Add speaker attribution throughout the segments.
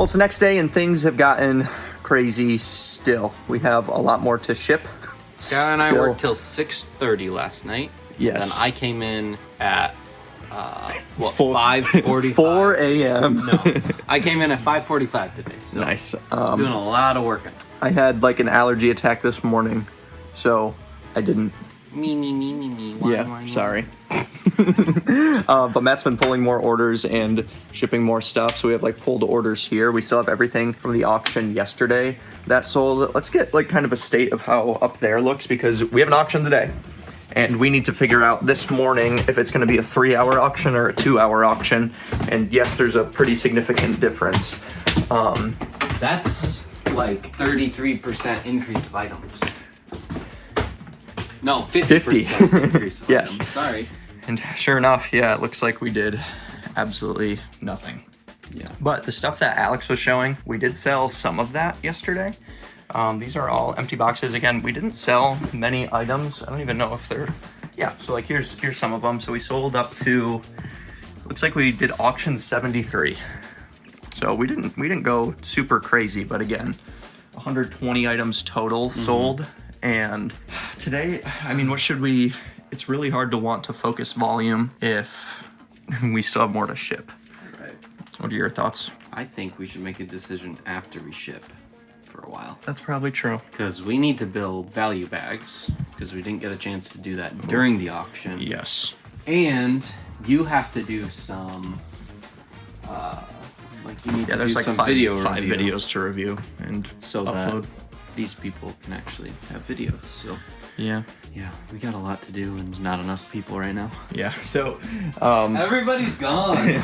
Speaker 1: Well, it's the next day and things have gotten crazy still. We have a lot more to ship.
Speaker 2: Scott and I worked till 6:30 last night.
Speaker 1: Yes.
Speaker 2: Then I came in at
Speaker 1: 5:45? 4 a.m.
Speaker 2: No, I came in at 5:45 today. So
Speaker 1: nice.
Speaker 2: Doing a lot of working.
Speaker 1: I had like an allergy attack this morning, so I didn't.
Speaker 2: Me.
Speaker 1: Wine, sorry. But Matt's been pulling more orders and shipping more stuff, so we have like pulled orders here. We still have everything from the auction yesterday that sold. Let's get like kind of a state of how up there looks, because we have an auction today. And we need to figure out this morning if it's going to be a 3-hour auction or a 2-hour auction. And yes, there's a pretty significant difference.
Speaker 2: That's like 33% increase of items. No, 50% increase of
Speaker 1: yes.
Speaker 2: items. Sorry.
Speaker 1: And sure enough, yeah, it looks like we did absolutely nothing.
Speaker 2: Yeah.
Speaker 1: But the stuff that Alex was showing, we did sell some of that yesterday. These are all empty boxes. Again, we didn't sell many items. I don't even know if they're, yeah. So like here's some of them. So we sold up to, looks like we did auction 73. So we didn't go super crazy, but again, 120 items total sold. And today, I mean, it's really hard to want to focus volume if we still have more to ship.
Speaker 2: Right.
Speaker 1: What are your thoughts?
Speaker 2: I think we should make a decision after we ship for a while.
Speaker 1: That's probably true.
Speaker 2: Because we need to build value bags, because we didn't get a chance to do that during the auction.
Speaker 1: Yes.
Speaker 2: And you have to do some, like you need to do
Speaker 1: there's like
Speaker 2: some
Speaker 1: five
Speaker 2: review.
Speaker 1: videos to review and
Speaker 2: so
Speaker 1: upload.
Speaker 2: That these people can actually have videos. So
Speaker 1: yeah,
Speaker 2: we got a lot to do and not enough people right now.
Speaker 1: Yeah, so
Speaker 2: everybody's gone.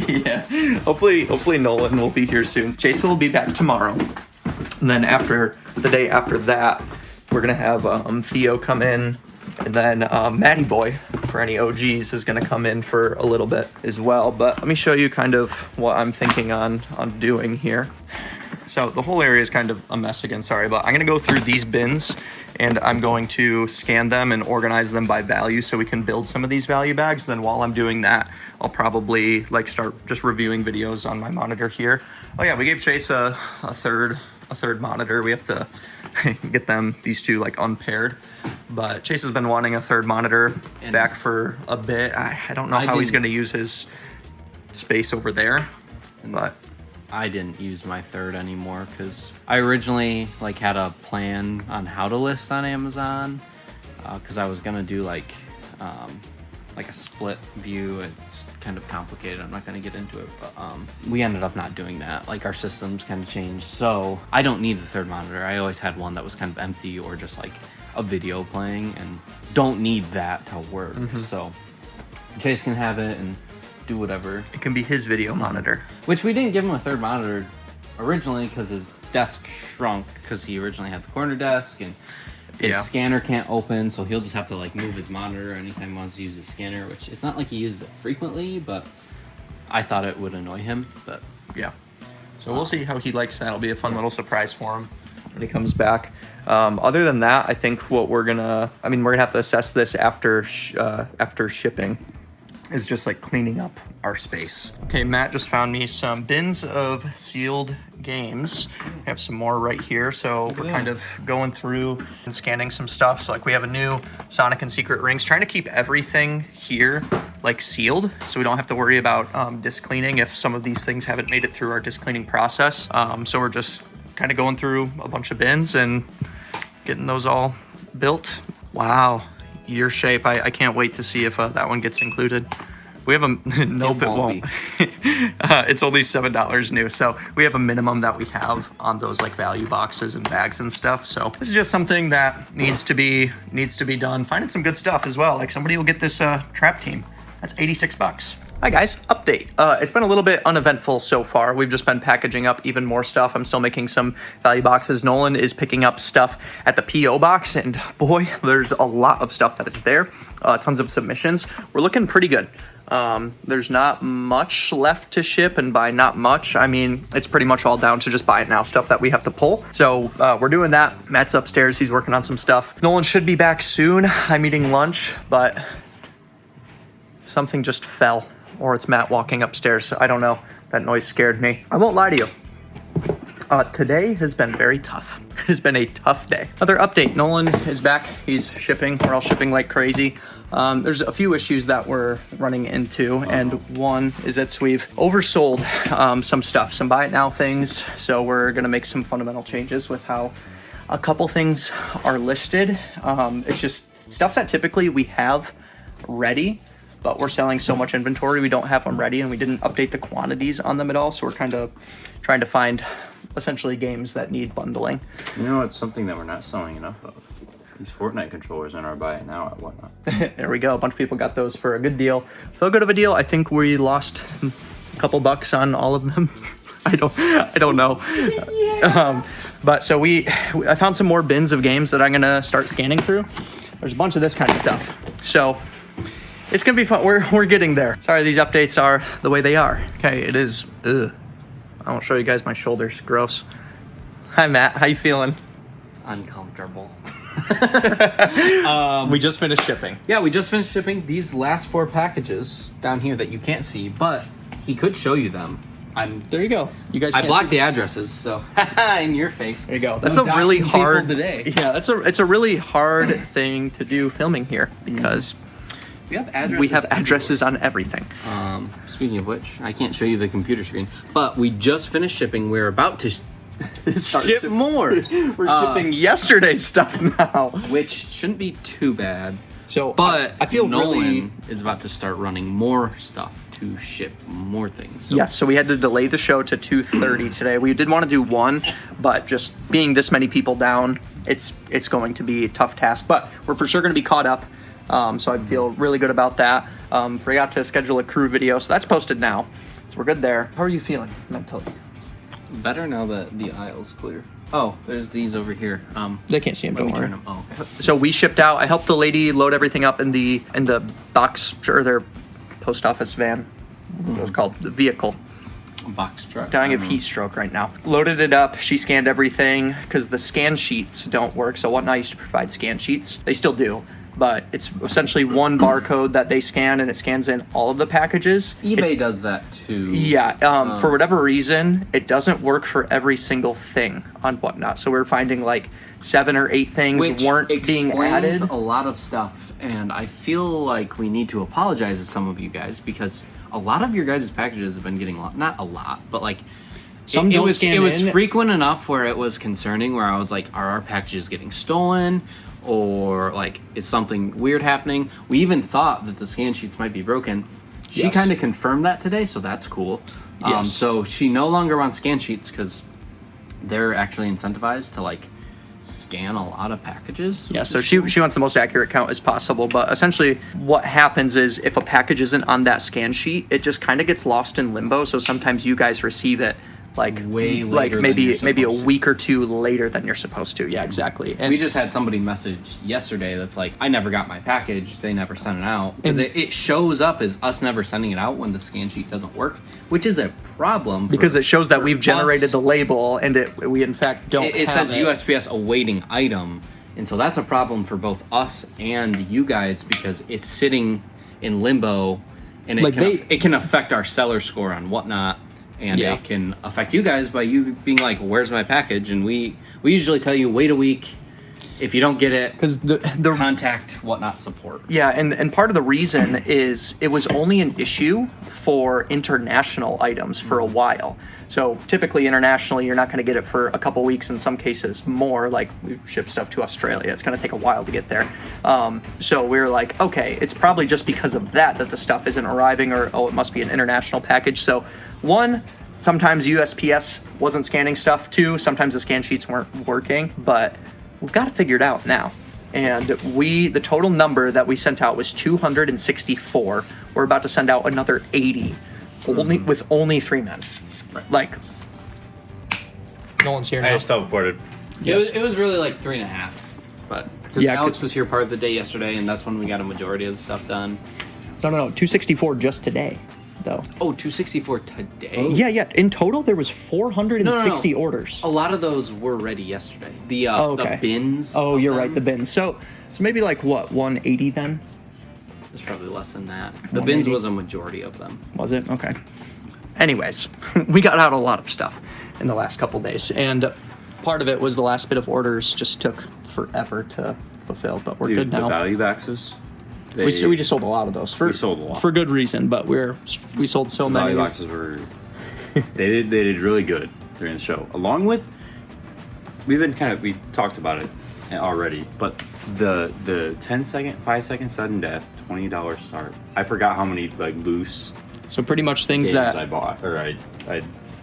Speaker 1: yeah, hopefully Nolan will be here soon. Jason will be back tomorrow, and then after the day after that, we're gonna have Theo come in, and then Matty Boy, for any OGs, is gonna come in for a little bit as well. But let me show you kind of what I'm thinking on doing here. So the whole area is kind of a mess again, sorry, but I'm gonna go through these bins and I'm going to scan them and organize them by value so we can build some of these value bags. Then while I'm doing that, I'll probably like start just reviewing videos on my monitor here. Oh yeah, we gave Chase a third monitor. We have to get these two like unpaired. But Chase has been wanting a third monitor back for a bit. I don't know how he's gonna use his space over there, but
Speaker 2: I didn't use my third anymore because I originally like had a plan on how to list on Amazon, because I was gonna do like a split view. It's kind of complicated. I'm not gonna get into it, but we ended up not doing that. Like our systems kind of changed, so I don't need the third monitor. I always had one that was kind of empty or just like a video playing, and don't need that to work. So Chase can have it and do whatever.
Speaker 1: It can be his video monitor.
Speaker 2: Which we didn't give him a third monitor originally because his desk shrunk, because he originally had the corner desk and his scanner can't open, so he'll just have to like move his monitor anytime he wants to use the scanner, which it's not like he uses it frequently, but I thought it would annoy him. But
Speaker 1: yeah, so we'll see how he likes that. It'll be a fun little surprise for him when he comes back. Other than that, I think what we're gonna have to assess this after shipping, is just like cleaning up our space. Okay, Matt just found me some bins of sealed games. I have some more right here, so we're kind of going through and scanning some stuff. So like we have a new Sonic and Secret Rings, trying to keep everything here like sealed, so we don't have to worry about disc cleaning if some of these things haven't made it through our disc cleaning process. So we're just kind of going through a bunch of bins and getting those all built. Wow. Your shape. I can't wait to see if that one gets included. We have a nope, it won't. It's only $7 new, so we have a minimum that we have on those like value boxes and bags and stuff. So this is just something that needs to be done. Finding some good stuff as well. Like somebody will get this trap team. That's $86. Hi guys, update. It's been a little bit uneventful so far. We've just been packaging up even more stuff. I'm still making some value boxes. Nolan is picking up stuff at the PO box, and boy, there's a lot of stuff that is there. Tons of submissions. We're looking pretty good. There's not much left to ship, and by not much, I mean, it's pretty much all down to just buy it now stuff that we have to pull. So we're doing that. Matt's upstairs, he's working on some stuff. Nolan should be back soon. I'm eating lunch, but something just fell. Or it's Matt walking upstairs. I don't know. That noise scared me. I won't lie to you. Today has been very tough. It has been a tough day. Other update, Nolan is back. He's shipping. We're all shipping like crazy. There's a few issues that we're running into, and one is that we've oversold some stuff, some buy it now things. So we're gonna make some fundamental changes with how a couple things are listed. It's just stuff that typically we have ready, but we're selling so much inventory we don't have them ready, and we didn't update the quantities on them at all. So we're kind of trying to find essentially games that need bundling.
Speaker 3: You know, it's something that we're not selling enough of. These Fortnite controllers in our buy it now at Whatnot.
Speaker 1: There we go. A bunch of people got those for a good deal. So good of a deal. I think we lost a couple bucks on all of them. I don't know. But so I found some more bins of games that I'm gonna start scanning through. There's a bunch of this kind of stuff. So it's gonna be fun. We're getting there. Sorry, these updates are the way they are. Okay, it is. Ugh. I won't show you guys my shoulders. Gross. Hi, Matt. How you feeling?
Speaker 2: Uncomfortable.
Speaker 1: We just finished shipping.
Speaker 2: Yeah, we just finished shipping these last 4 packages down here that you can't see, but he could show you them.
Speaker 1: There you go. You guys.
Speaker 2: I blocked the addresses, so in your face.
Speaker 1: There you go. That's a really hard
Speaker 2: today.
Speaker 1: Yeah, it's a really hard thing to do filming here because
Speaker 2: we have
Speaker 1: addresses on everything.
Speaker 2: Speaking of which, I can't show you the computer screen, but we just finished shipping. We're about to ship more.
Speaker 1: We're shipping yesterday's stuff now,
Speaker 2: which shouldn't be too bad.
Speaker 1: So,
Speaker 2: but
Speaker 1: I feel
Speaker 2: Nolan is about to start running more stuff to ship more things. So.
Speaker 1: Yes, so we had to delay the show to 2:30 today. We did want to do 1, but just being this many people down, it's going to be a tough task. But we're for sure going to be caught up. So I feel really good about that. Forgot to schedule a crew video, so that's posted now. So we're good there. How are you feeling mentally?
Speaker 2: Better now that the aisle's clear. Oh, there's these over here.
Speaker 1: They can't see them.
Speaker 2: Let me
Speaker 1: Don't worry.
Speaker 2: turn them. Oh.
Speaker 1: So we shipped out. I helped the lady load everything up in the box or their post office van. What it was called, the vehicle.
Speaker 2: Box truck.
Speaker 1: Dying of heat stroke right now. Loaded it up. She scanned everything because the scan sheets don't work. So Whatnot used to provide scan sheets. They still do. But it's essentially one barcode that they scan, and it scans in all of the packages.
Speaker 2: eBay does that too.
Speaker 1: Yeah, for whatever reason, it doesn't work for every single thing on Whatnot. So we're finding like 7 or 8 things
Speaker 2: which
Speaker 1: weren't being added.
Speaker 2: A lot of stuff, and I feel like we need to apologize to some of you guys because a lot of your guys' packages have been getting not a lot, but like
Speaker 1: Some
Speaker 2: it
Speaker 1: don't
Speaker 2: was
Speaker 1: scan
Speaker 2: it was
Speaker 1: in.
Speaker 2: frequent enough where it was concerning. Where I was like, are our packages getting stolen? Or like, is something weird happening? We even thought that the scan sheets might be broken. She
Speaker 1: Yes.
Speaker 2: kind of confirmed that today, so that's cool.
Speaker 1: Yes.
Speaker 2: So she no longer wants scan sheets because they're actually incentivized to like scan a lot of packages.
Speaker 1: Yeah, so she wants the most accurate count as possible, but essentially what happens is if a package isn't on that scan sheet, it just kind of gets lost in limbo. So sometimes you guys receive it like
Speaker 2: way later
Speaker 1: like
Speaker 2: than
Speaker 1: maybe
Speaker 2: you're
Speaker 1: maybe a
Speaker 2: supposed to.
Speaker 1: week or 2 later than you're supposed to. Yeah, exactly. And
Speaker 2: We just had somebody message yesterday that's like, I never got my package. They never sent it out. Because it shows up as us never sending it out when the scan sheet doesn't work, which is a problem.
Speaker 1: because it shows that
Speaker 2: for
Speaker 1: we've generated
Speaker 2: us.
Speaker 1: the label and we in fact don't
Speaker 2: It
Speaker 1: have
Speaker 2: says USPS awaiting item. And so that's a problem for both us and you guys because it's sitting in limbo and it can affect our seller score on Whatnot. And
Speaker 1: Yeah.
Speaker 2: it can affect you guys by you being like, where's my package? And we usually tell you, wait a week. If you don't get it,
Speaker 1: because the
Speaker 2: contact Whatnot support.
Speaker 1: Yeah, and part of the reason is it was only an issue for international items for a while. So typically internationally, you're not going to get it for a couple weeks, in some cases more. Like we ship stuff to Australia, it's going to take a while to get there. So we were like, okay, it's probably just because of that the stuff isn't arriving, or it must be an international package. So 1, sometimes USPS wasn't scanning stuff. 2, sometimes the scan sheets weren't working, but we've got it figured out now. And the total number that we sent out was 264. We're about to send out another 80, with only 3 men.
Speaker 2: Right.
Speaker 1: Like, no one's here
Speaker 3: I
Speaker 1: now.
Speaker 3: just teleported.
Speaker 1: Yes.
Speaker 2: It was really like 3.5. But because
Speaker 1: Yeah,
Speaker 2: Alex was here part of the day yesterday, and that's when we got a majority of the stuff done.
Speaker 1: No, 264 just today, though.
Speaker 2: Oh, 264 today?
Speaker 1: Yeah. In total, there was 460
Speaker 2: No.
Speaker 1: orders.
Speaker 2: A lot of those were ready yesterday. The
Speaker 1: okay.
Speaker 2: the bins.
Speaker 1: Oh,
Speaker 2: of
Speaker 1: you're
Speaker 2: them,
Speaker 1: right, the bins. So maybe like what, 180 then?
Speaker 2: It's probably less than that. The bins
Speaker 1: 180?
Speaker 2: was a majority of them.
Speaker 1: Was it? Okay. Anyways, we got out a lot of stuff. in the last couple days. And part of it was the last bit of orders just took forever to fulfill, but we're
Speaker 3: Dude,
Speaker 1: good now.
Speaker 3: the value boxes.
Speaker 1: We just sold a lot of those.
Speaker 3: We sold a lot.
Speaker 1: For good reason, but we sold so many.
Speaker 3: Value boxes were they did really good during the show. Along with we talked about it already, but the 10-second, 5-second sudden death, $20 start. I forgot how many like loose
Speaker 1: So pretty much things
Speaker 3: games
Speaker 1: that
Speaker 3: I bought or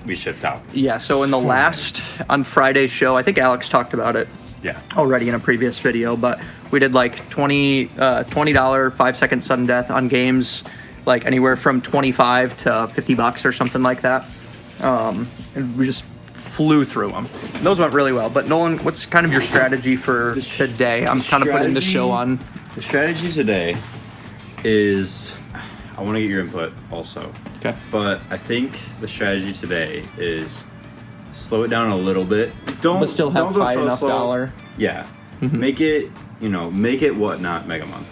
Speaker 3: we shipped out.
Speaker 1: Yeah, so in the last, on Friday's show, I think Alex talked about it
Speaker 3: Yeah.
Speaker 1: already in a previous video, but we did like $20 5-second sudden death on games like anywhere from 25 to $50 or something like that. And we just flew through them. Those went really well. But Nolan, what's kind of your strategy for today? I'm kind of putting the show on.
Speaker 3: The strategy today is, I want to get your input also.
Speaker 1: Okay.
Speaker 3: But I think the strategy today is slow it down a little bit. Don't
Speaker 1: But still have
Speaker 3: don't go
Speaker 1: high
Speaker 3: so
Speaker 1: enough
Speaker 3: slow.
Speaker 1: dollar.
Speaker 3: Yeah. Make it, make it Whatnot Mega Month.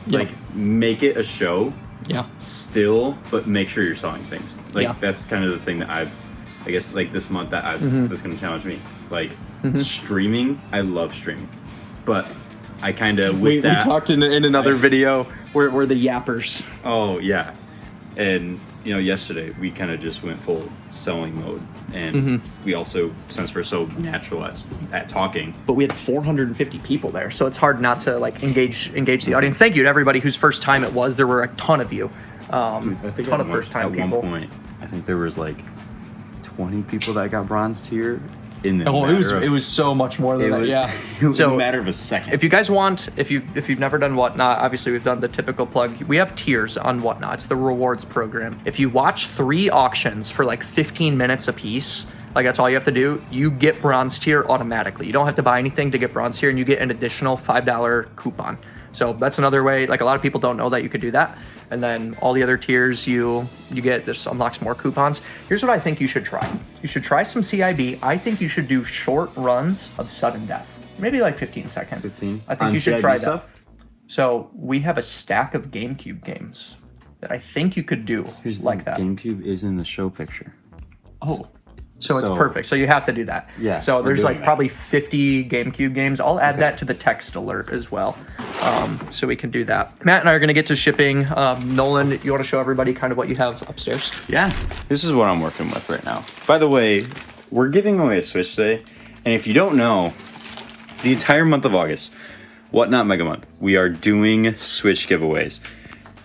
Speaker 1: Yeah.
Speaker 3: Like make it a show
Speaker 1: Yeah.
Speaker 3: still, but make sure you're selling things. Like
Speaker 1: Yeah.
Speaker 3: that's kind of the thing that I guess like this month that's gonna challenge me. Like streaming, I love streaming. But I kinda
Speaker 1: We talked in another video where the yappers.
Speaker 3: Oh yeah. And yesterday we kind of just went full selling mode, and we also, since we're so natural at talking,
Speaker 1: But we had 450 people there, so it's hard not to like engage the audience. Thank you to everybody whose first time it was. There were a ton of you,
Speaker 3: I think
Speaker 1: ton of first time
Speaker 3: at
Speaker 1: people.
Speaker 3: one point, I think there was like 20 people that got bronze tier in the
Speaker 1: Oh, it was so much more than that. Yeah.
Speaker 3: It was
Speaker 1: So
Speaker 3: a matter of a second.
Speaker 1: if you guys want, if you've never done Whatnot, obviously we've done the typical plug. We have tiers on Whatnot. It's the rewards program. If you watch 3 auctions for like 15 minutes a piece, like that's all you have to do, you get bronze tier automatically. You don't have to buy anything to get bronze tier, and you get an additional $5 coupon. So that's another way. Like a lot of people don't know that you could do that. And then all the other tiers you get, this unlocks more coupons. Here's what I think you should try. You should try some CIB. I think you should do short runs of sudden death. Maybe like 15 seconds.
Speaker 3: 15?
Speaker 1: I think
Speaker 3: On
Speaker 1: you should
Speaker 3: CIB
Speaker 1: try
Speaker 3: stuff?
Speaker 1: that. So we have a stack of GameCube games that I think you could do like that.
Speaker 3: GameCube is in the show picture.
Speaker 1: Oh, so it's
Speaker 3: So-
Speaker 1: perfect. So you have to do that.
Speaker 3: Yeah,
Speaker 1: So
Speaker 3: we're
Speaker 1: there's
Speaker 3: doing
Speaker 1: like
Speaker 3: that.
Speaker 1: probably 50 GameCube games. I'll add that to the text alert as well. So we can do that. Matt and I are going to get to shipping. Nolan, you want to show everybody kind of what you have upstairs?
Speaker 3: Yeah, this is what I'm working with right now. By the way, we're giving away a Switch today, and if you don't know, the entire month of August, Whatnot Mega Month, we are doing Switch giveaways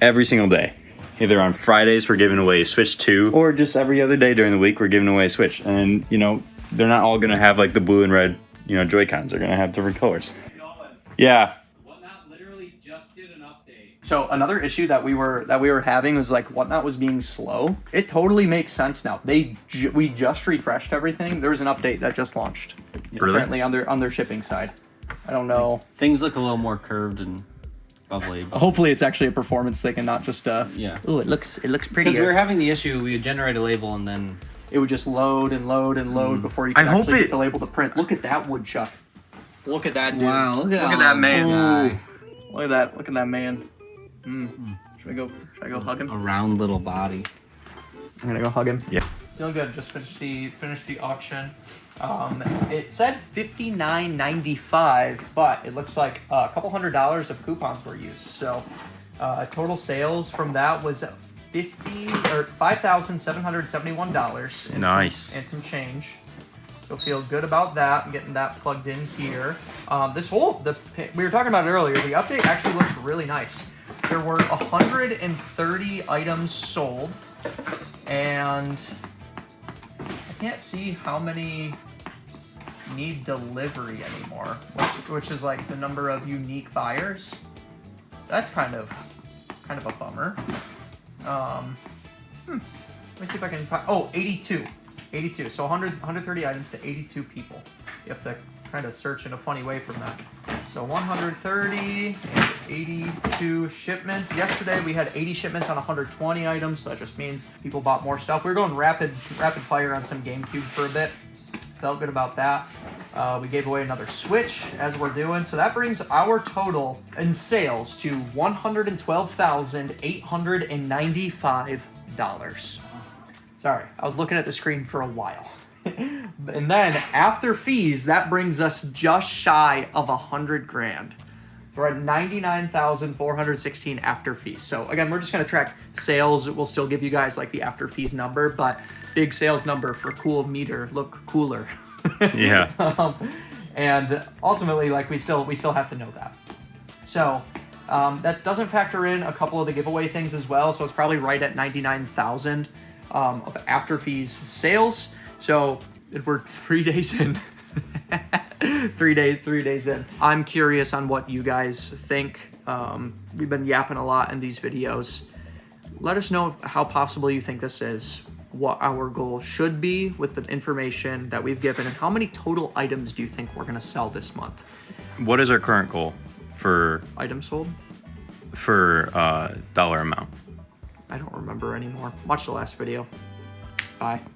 Speaker 3: every single day. Either on Fridays we're giving away a Switch 2, or just every other day during the week we're giving away a Switch. And they're not all gonna have like the blue and red, Joy-Cons. They're gonna have different colors. Yeah.
Speaker 2: Whatnot literally just did an update.
Speaker 1: So another issue that we were having was like Whatnot was being slow. It totally makes sense now. We just refreshed everything. There was an update that just launched.
Speaker 3: Really?
Speaker 1: Apparently on their shipping side. I don't know.
Speaker 2: Things look a little more curved and bubbly.
Speaker 1: Hopefully it's actually a performance thing and not just
Speaker 2: Yeah.
Speaker 1: Ooh, it looks
Speaker 2: Because
Speaker 1: prettier.
Speaker 2: we were having the issue, we would generate a label and then
Speaker 1: It would just load and load and load before you could
Speaker 3: I hope
Speaker 1: actually
Speaker 3: it-
Speaker 1: get the label to print. Look at that woodchuck. Look at that dude.
Speaker 2: look
Speaker 1: at that man.
Speaker 2: guy.
Speaker 1: Look at that man. Should I go hug him?
Speaker 2: A round little body.
Speaker 1: I'm gonna go hug him.
Speaker 3: Yeah.
Speaker 1: Feeling good. Just finished the auction. It said $59.95, but it looks like a couple $100 of coupons were used. So total sales from that was $5,771.
Speaker 3: Nice.
Speaker 1: And some change. So feel good about that. I'm getting that plugged in here. We were talking about it earlier. The update actually looks really nice. There were 130 items sold, and I can't see how many need delivery anymore, which is like the number of unique buyers. That's kind of a bummer. Let me see if I can find, 82. So 130 items to 82 people. You have to kind of search in a funny way from that. So 130 and 82 shipments. Yesterday we had 80 shipments on 120 items, so that just means people bought more stuff. We were going rapid fire on some GameCube for a bit. Felt good about that. We gave away another Switch as we're doing, so that brings our total in sales to $112,895. Sorry, I was looking at the screen for a while. And then after fees, that brings us just shy of 100 grand. So we're at 99,416 after fees. So again, we're just gonna track sales. We'll still give you guys like the after fees number, but big sales number for cool meter, look cooler.
Speaker 3: Yeah.
Speaker 1: And ultimately, like we still have to know that. So that doesn't factor in a couple of the giveaway things as well. So it's probably right at 99,000 of after fees sales. So we're 3 days in. 3 days in. I'm curious on what you guys think. We've been yapping a lot in these videos. Let us know how possible you think this is, what our goal should be with the information that we've given, and how many total items do you think we're gonna sell this month?
Speaker 3: What is our current goal for
Speaker 1: Items sold?
Speaker 3: dollar amount?
Speaker 1: I don't remember anymore. Watch the last video. Bye.